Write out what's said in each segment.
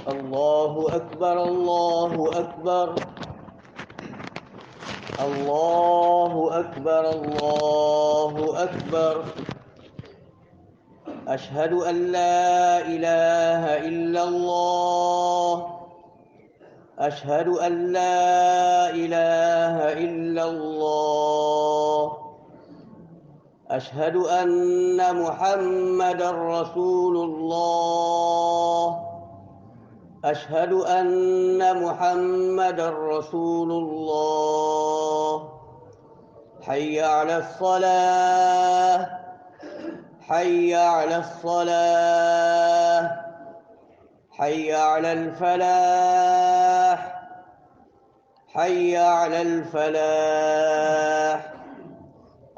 الله أكبر الله أكبر الله أكبر الله أكبر. أشهد أن لا إله إلا الله. أشهد أن لا إله إلا الله. أشهد أن محمدًا رسول الله. أشهد أن محمدًا رسول الله. حي على الصلاة حي على الصلاة حي على الفلاح حي على الفلاح.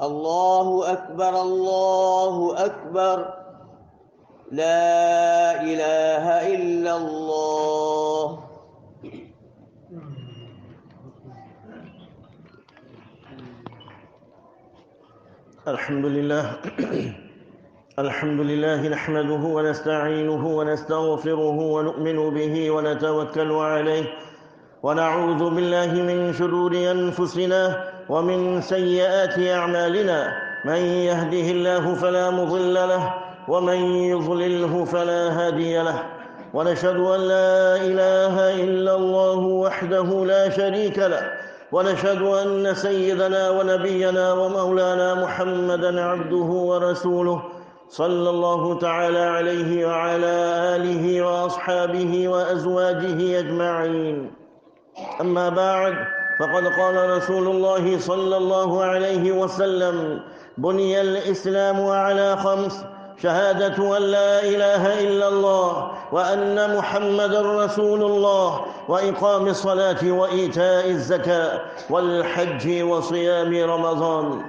الله أكبر الله أكبر. لا إله إلا الله. الحمد لله نحمده ونستعينه ونستغفره ونؤمن به ونتوكل عليه، ونعوذ بالله من شرور أنفسنا ومن سيئات أعمالنا. من يهده الله فلا مضل له ومن يضلله فلا هادي له، ونشهد أن لا إله إلا الله وحده لا شريك له، ونشهد أن سيدنا ونبينا ومولانا محمدًا عبده ورسوله، صلى الله تعالى عليه وعلى آله وأصحابه وأزواجه أجمعين. أما بعد، فقد قال رسول الله صلى الله عليه وسلم: بني الإسلام على 5: شهادة أن لا إله إلا الله وأن محمدًا رسول الله، وإقام الصلاة وإيتاء الزكاة والحج وصيام رمضان.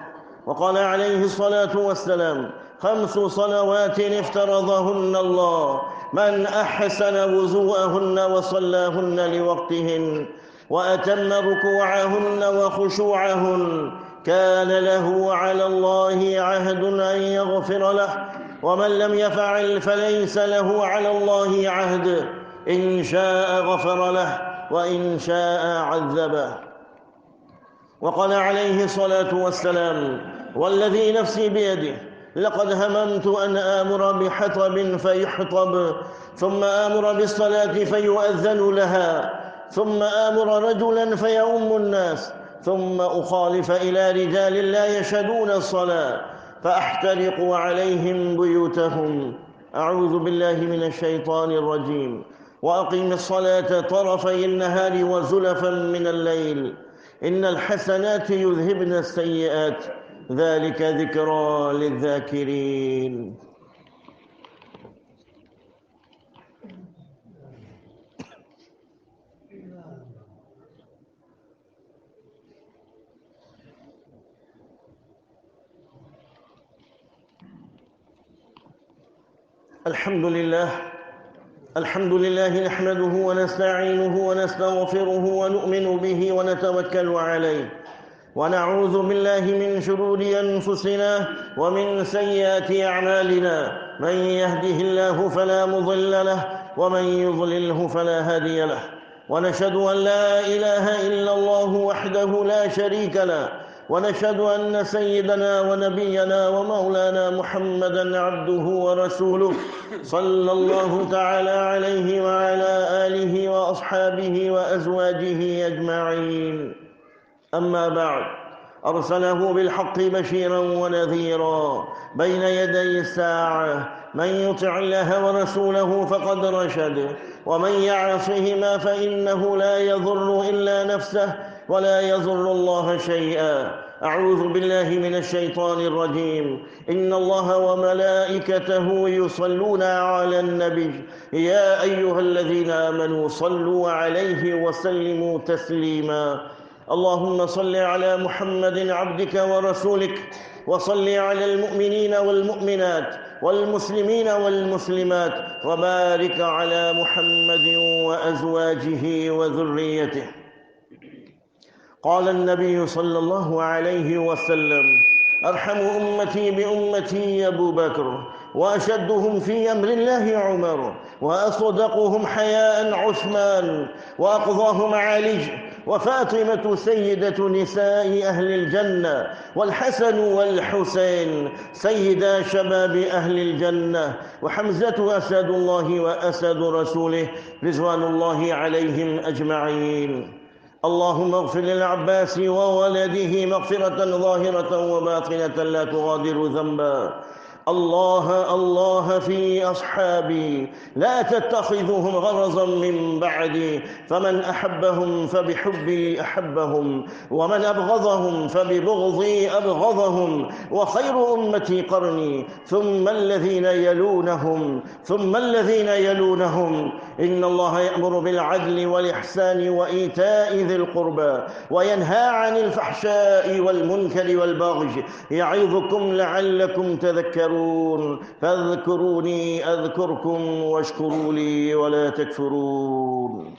وقال عليه الصلاة والسلام: 5 صلوات افترضهن الله، من أحسن وضوءهن وصلاهن لوقتهن وأتم ركوعهن وخشوعهن كان له على الله عهد أن يغفر له، ومن لم يفعل فليس له على الله عهد، إن شاء غفر له وإن شاء عذبه. وقال عليه الصلاة والسلام: والذي نفسي بيده، لقد هممت أن آمر بحطب فيحطب، ثم آمر بالصلاة فيؤذن لها، ثم آمر رجلا فيؤم الناس، ثم أخالف إلى رجال لا يشهدون الصلاة فأحترق عليهم بيوتهم. أعوذ بالله من الشيطان الرجيم. وأقم الصلاة طرفي النهار وزلفا من الليل، إن الحسنات يذهبن السيئات، ذلك ذكرى للذاكرين. الحمد لله نحمده ونستعينه ونستغفره ونؤمن به ونتوكل عليه، ونعوذ بالله من شرور أنفسنا ومن سيئات أعمالنا. من يهده الله فلا مضل له ومن يضلله فلا هادي له، ونشهد أن لا إله إلا الله وحده لا شريك له، ونشهد أن سيدنا ونبينا ومولانا محمدًا عبده ورسوله، صلى الله تعالى عليه وعلى آله وأصحابه وأزواجه أجمعين. أما بعد، أرسله بالحق بشيرا ونذيرا بين يدي الساعة. من يطع الله ورسوله فقد رشد، ومن يعصهما فإنه لا يضر إلا نفسه ولا يضر الله شيئا. أعوذ بالله من الشيطان الرجيم. إن الله وملائكته يصلون على النبي، يا أيها الذين آمنوا صلوا عليه وسلموا تسليما. اللهم صل على محمد عبدك ورسولك، وصل على المؤمنين والمؤمنات والمسلمين والمسلمات، وبارك على محمد وأزواجه وذريته. قال النبي صلى الله عليه وسلم: أرحم أمتي بأمتي أبو بكر، وأشدهم في أمر الله عمر، وأصدقهم حياء عثمان، وأقضاهم علي، وفاطمة سيدة نساء أهل الجنة، والحسن والحسين سيدا شباب أهل الجنة، وحمزة أسد الله وأسد رسوله رضوان الله عليهم أجمعين. اللهم اغفر للعباس وولده مغفرة ظاهرة وباطنة لا تغادر ذنبا. الله في أصحابي لا تتخذهم غرضا من بعدي، فمن أحبهم فبحبي أحبهم، ومن أبغضهم فببغضي أبغضهم، وخير أمتي قرني ثم الذين يلونهم ثم الذين يلونهم. إن الله يأمر بالعدل والإحسان وإيتاء ذي القربى، وينهى عن الفحشاء والمنكر والبغي، يعظكم لعلكم تذكرون. فاذكروني أذكركم واشكروا لي ولا تكفرون.